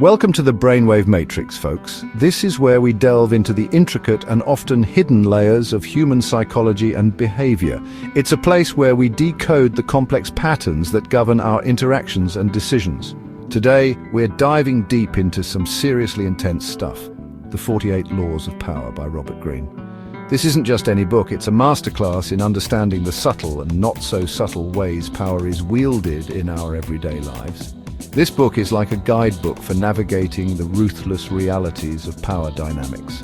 Welcome to the Brainwave Matrix, folks. This is where we delve into the intricate and often hidden layers of human psychology and behavior. It's a place where we decode the complex patterns that govern our interactions and decisions. Today, we're diving deep into some seriously intense stuff. The 48 Laws of Power by Greene. This isn't just any book, it's a masterclass in understanding the subtle and not-so-subtle ways power is wielded in our everyday lives. This book is like a guidebook for navigating the ruthless realities of power dynamics.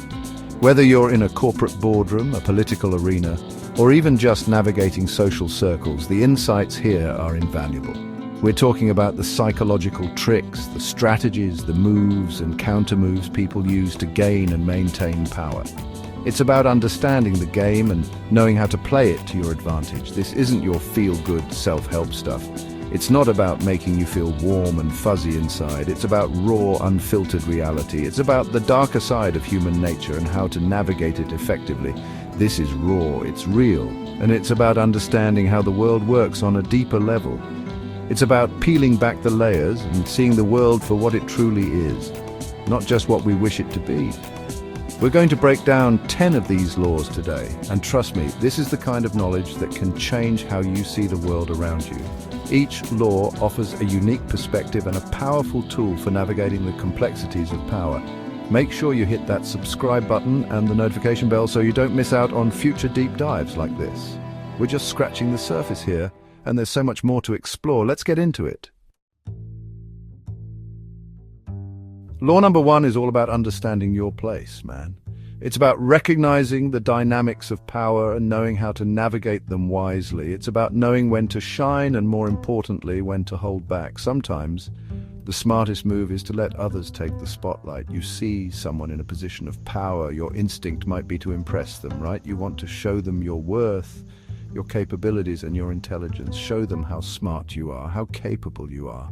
Whether you're in a corporate boardroom, a political arena, or even just navigating social circles, the insights here are invaluable. We're talking about the psychological tricks, the strategies, the moves and counter-moves people use to gain and maintain power. It's about understanding the game and knowing how to play it to your advantage. This isn't your feel-good self-help stuff. It's not about making you feel warm and fuzzy inside. It's about raw, unfiltered reality. It's about the darker side of human nature and how to navigate it effectively. This is raw, it's real, and it's about understanding how the world works on a deeper level. It's about peeling back the layers and seeing the world for what it truly is, not just what we wish it to be. We're going to break down 10 of these laws today, and trust me, this is the kind of knowledge that can change how you see the world around you. Each law offers a unique perspective and a powerful tool for navigating the complexities of power. Make sure you hit that subscribe button and the notification bell so you don't miss out on future deep dives like this. We're just scratching the surface here, and there's so much more to explore. Let's get into it. Law number 1 is all about understanding your place, man. It's about recognizing the dynamics of power and knowing how to navigate them wisely. It's about knowing when to shine and, more importantly, when to hold back. Sometimes, the smartest move is to let others take the spotlight. You see someone in a position of power, your instinct might be to impress them, right? You want to show them your worth, your capabilities and your intelligence. Show them how smart you are, how capable you are.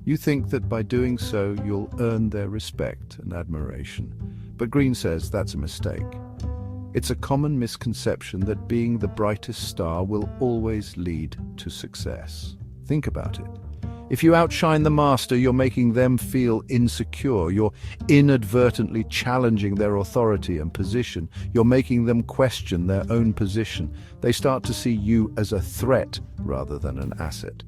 You think that by doing so, you'll earn their respect and admiration. But Greene says that's a mistake. It's a common misconception that being the brightest star will always lead to success. Think about it. If you outshine the master, you're making them feel insecure. You're inadvertently challenging their authority and position. You're making them question their own position. They start to see you as a threat rather than an asset.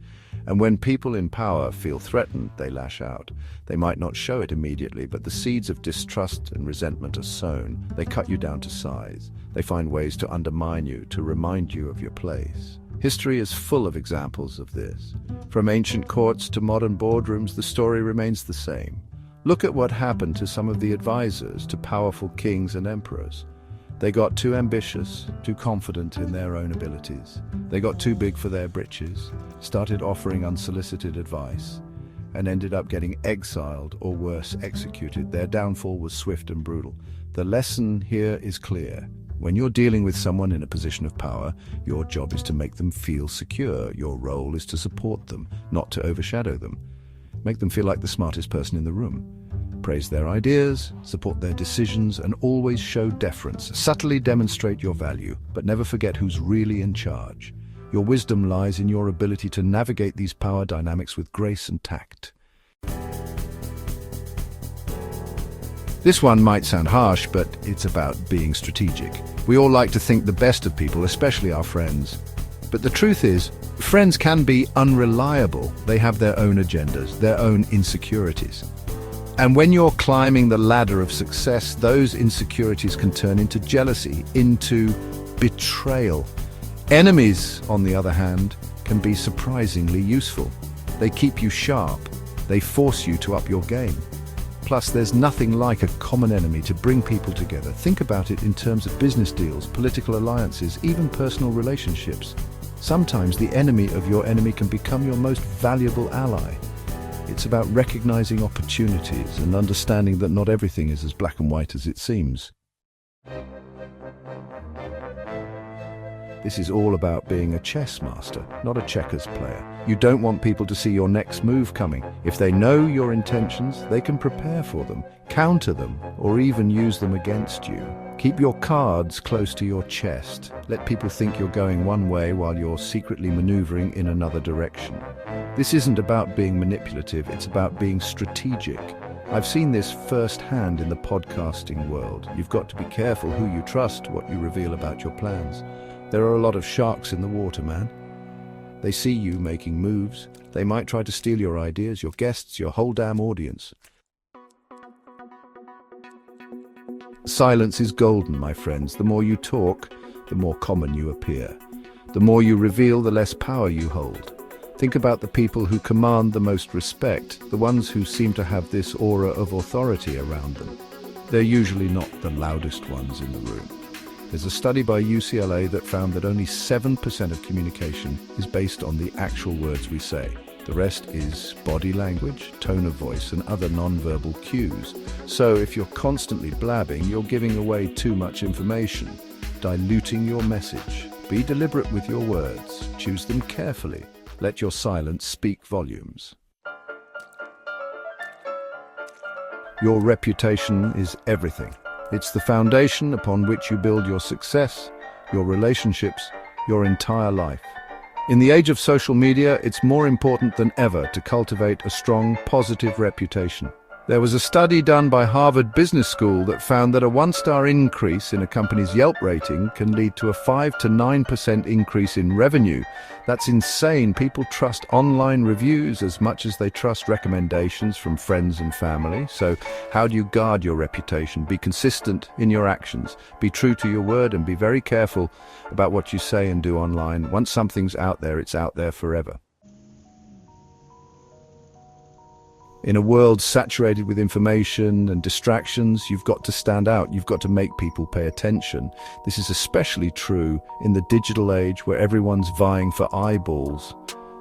And when people in power feel threatened, they lash out. They might not show it immediately, but the seeds of distrust and resentment are sown. They cut you down to size. They find ways to undermine you, to remind you of your place. History is full of examples of this. From ancient courts to modern boardrooms, the story remains the same. Look at what happened to some of the advisors to powerful kings and emperors. They got too ambitious, too confident in their own abilities. They got too big for their britches, started offering unsolicited advice, and ended up getting exiled or worse, executed. Their downfall was swift and brutal. The lesson here is clear. When you're dealing with someone in a position of power, your job is to make them feel secure. Your role is to support them, not to overshadow them. Make them feel like the smartest person in the room. Praise their ideas, support their decisions, and always show deference. Subtly demonstrate your value, but never forget who's really in charge. Your wisdom lies in your ability to navigate these power dynamics with grace and tact. This one might sound harsh, but it's about being strategic. We all like to think the best of people, especially our friends. But the truth is, friends can be unreliable. They have their own agendas, their own insecurities. And when you're climbing the ladder of success, those insecurities can turn into jealousy, into betrayal. Enemies, on the other hand, can be surprisingly useful. They keep you sharp. They force you to up your game. Plus, there's nothing like a common enemy to bring people together. Think about it in terms of business deals, political alliances, even personal relationships. Sometimes the enemy of your enemy can become your most valuable ally. It's about recognizing opportunities and understanding that not everything is as black and white as it seems. This is all about being a chess master, not a checkers player. You don't want people to see your next move coming. If they know your intentions, they can prepare for them, counter them, or even use them against you. Keep your cards close to your chest. Let people think you're going one way while you're secretly maneuvering in another direction. This isn't about being manipulative, it's about being strategic. I've seen this firsthand in the podcasting world. You've got to be careful who you trust, what you reveal about your plans. There are a lot of sharks in the water, man. They see you making moves. They might try to steal your ideas, your guests, your whole damn audience. Silence is golden, my friends. The more you talk, the more common you appear. The more you reveal, the less power you hold. Think about the people who command the most respect, the ones who seem to have this aura of authority around them. They're usually not the loudest ones in the room. There's a study by UCLA that found that only 7% of communication is based on the actual words we say. The rest is body language, tone of voice, and other non-verbal cues. So if you're constantly blabbing, you're giving away too much information, diluting your message. Be deliberate with your words. Choose them carefully. Let your silence speak volumes. Your reputation is everything. It's the foundation upon which you build your success, your relationships, your entire life. In the age of social media, it's more important than ever to cultivate a strong, positive reputation. There was a study done by Harvard Business School that found that a one-star increase in a company's Yelp rating can lead to a 5 to 9% increase in revenue. That's insane. People trust online reviews as much as they trust recommendations from friends and family. So how do you guard your reputation? Be consistent in your actions. Be true to your word and be very careful about what you say and do online. Once something's out there, it's out there forever. In a world saturated with information and distractions, you've got to stand out. You've got to make people pay attention. This is especially true in the digital age where everyone's vying for eyeballs.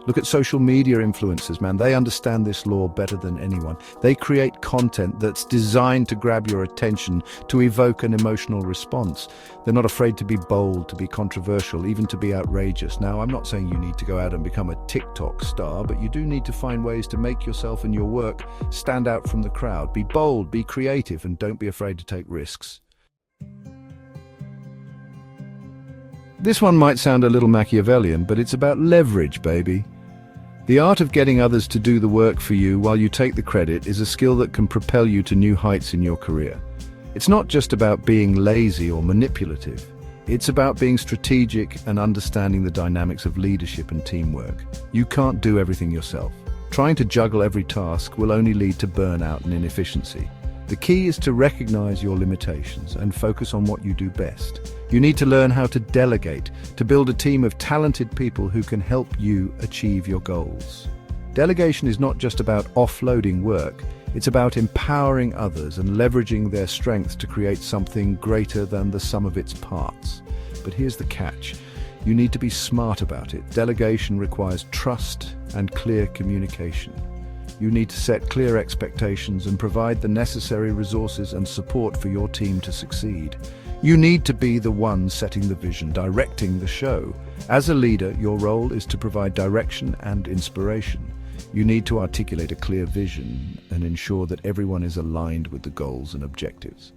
Look at social media influencers, man. They understand this law better than anyone. They create content that's designed to grab your attention, to evoke an emotional response. They're not afraid to be bold, to be controversial, even to be outrageous. Now, I'm not saying you need to go out and become a TikTok star, but you do need to find ways to make yourself and your work stand out from the crowd. Be bold, be creative, and don't be afraid to take risks. This one might sound a little Machiavellian, but it's about leverage, baby. The art of getting others to do the work for you while you take the credit is a skill that can propel you to new heights in your career. It's not just about being lazy or manipulative. It's about being strategic and understanding the dynamics of leadership and teamwork. You can't do everything yourself. Trying to juggle every task will only lead to burnout and inefficiency. The key is to recognize your limitations and focus on what you do best. You need to learn how to delegate, to build a team of talented people who can help you achieve your goals. Delegation is not just about offloading work, it's about empowering others and leveraging their strengths to create something greater than the sum of its parts. But here's the catch. You need to be smart about it. Delegation requires trust and clear communication. You need to set clear expectations and provide the necessary resources and support for your team to succeed. You need to be the one setting the vision, directing the show. As a leader, your role is to provide direction and inspiration. You need to articulate a clear vision and ensure that everyone is aligned with the goals and objectives.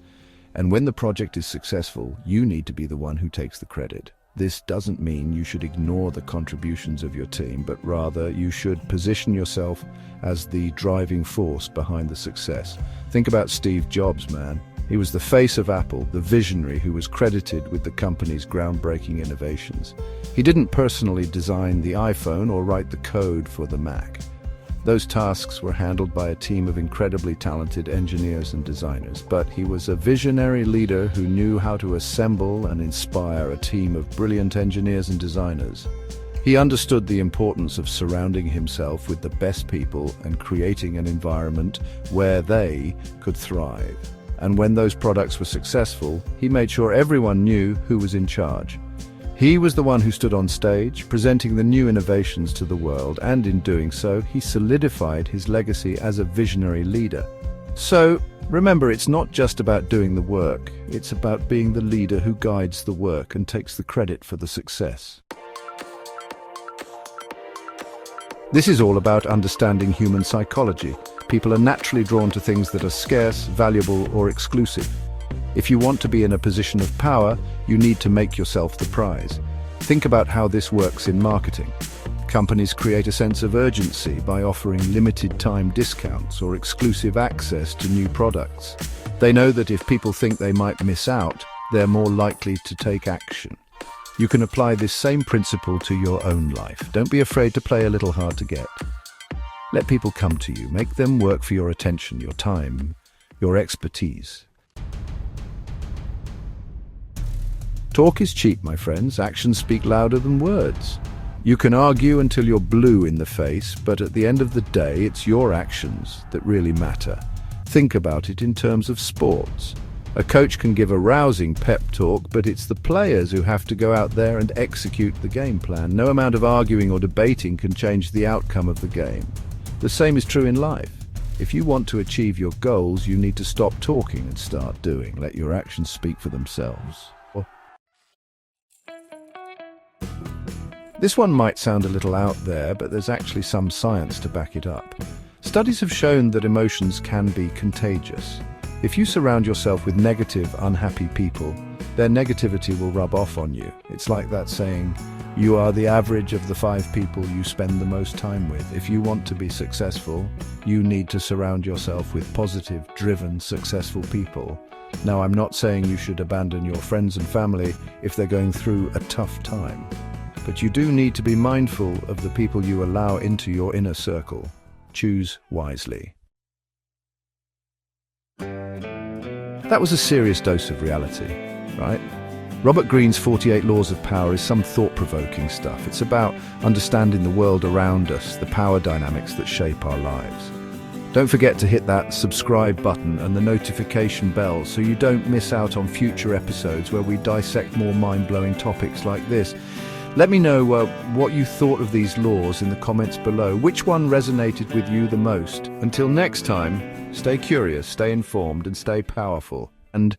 And when the project is successful, you need to be the one who takes the credit. This doesn't mean you should ignore the contributions of your team, but rather you should position yourself as the driving force behind the success. Think about Steve Jobs, man. He was the face of Apple, the visionary who was credited with the company's groundbreaking innovations. He didn't personally design the iPhone or write the code for the Mac. Those tasks were handled by a team of incredibly talented engineers and designers, but he was a visionary leader who knew how to assemble and inspire a team of brilliant engineers and designers. He understood the importance of surrounding himself with the best people and creating an environment where they could thrive. And when those products were successful, he made sure everyone knew who was in charge. He was the one who stood on stage, presenting the new innovations to the world, and in doing so, he solidified his legacy as a visionary leader. So, remember, it's not just about doing the work, it's about being the leader who guides the work and takes the credit for the success. This is all about understanding human psychology. People are naturally drawn to things that are scarce, valuable, or exclusive. If you want to be in a position of power, you need to make yourself the prize. Think about how this works in marketing. Companies create a sense of urgency by offering limited-time discounts or exclusive access to new products. They know that if people think they might miss out, they're more likely to take action. You can apply this same principle to your own life. Don't be afraid to play a little hard to get. Let people come to you. Make them work for your attention, your time, your expertise. Talk is cheap, my friends. Actions speak louder than words. You can argue until you're blue in the face, but at the end of the day, it's your actions that really matter. Think about it in terms of sports. A coach can give a rousing pep talk, but it's the players who have to go out there and execute the game plan. No amount of arguing or debating can change the outcome of the game. The same is true in life. If you want to achieve your goals, you need to stop talking and start doing. Let your actions speak for themselves. This one might sound a little out there, but there's actually some science to back it up. Studies have shown that emotions can be contagious. If you surround yourself with negative, unhappy people, their negativity will rub off on you. It's like that saying, you are the average of the 5 people you spend the most time with. If you want to be successful, you need to surround yourself with positive, driven, successful people. Now, I'm not saying you should abandon your friends and family if they're going through a tough time. But you do need to be mindful of the people you allow into your inner circle. Choose wisely. That was a serious dose of reality, right? Robert Greene's 48 Laws of Power is some thought-provoking stuff. It's about understanding the world around us, the power dynamics that shape our lives. Don't forget to hit that subscribe button and the notification bell so you don't miss out on future episodes where we dissect more mind-blowing topics like this. Let me know what you thought of these laws in the comments below. Which one resonated with you the most? Until next time, stay curious, stay informed, and stay powerful. And